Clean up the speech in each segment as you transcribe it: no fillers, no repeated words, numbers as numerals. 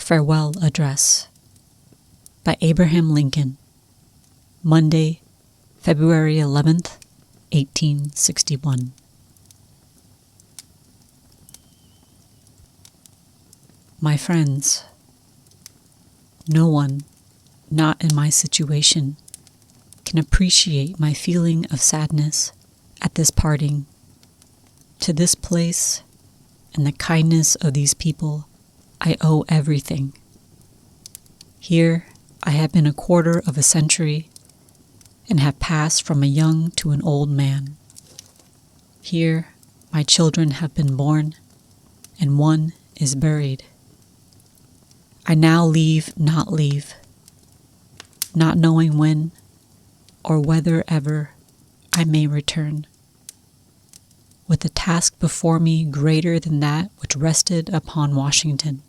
Farewell Address by Abraham Lincoln, Monday, February 11th, 1861. My friends, no one, not in my situation, can appreciate my feeling of sadness at this parting. To this place and the kindness of these people, I owe everything. Here I have been a quarter of a century and have passed from a young to an old man. Here my children have been born and one is buried. I now not leave, not knowing when or whether ever I may return, with a task before me greater than that which rested upon Washington.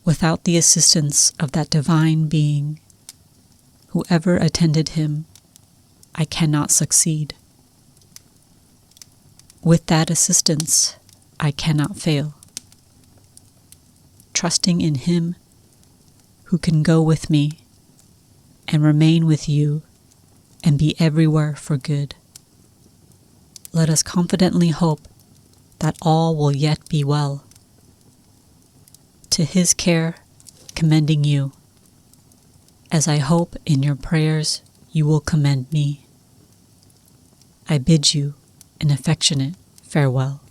Without the assistance of that divine being, whoever attended him, I cannot succeed. With that assistance, I cannot fail. Trusting in him who can go with me and remain with you and be everywhere for good, let us confidently hope that all will yet be well. To his care, commending you, as I hope in your prayers you will commend me. I bid you an affectionate farewell.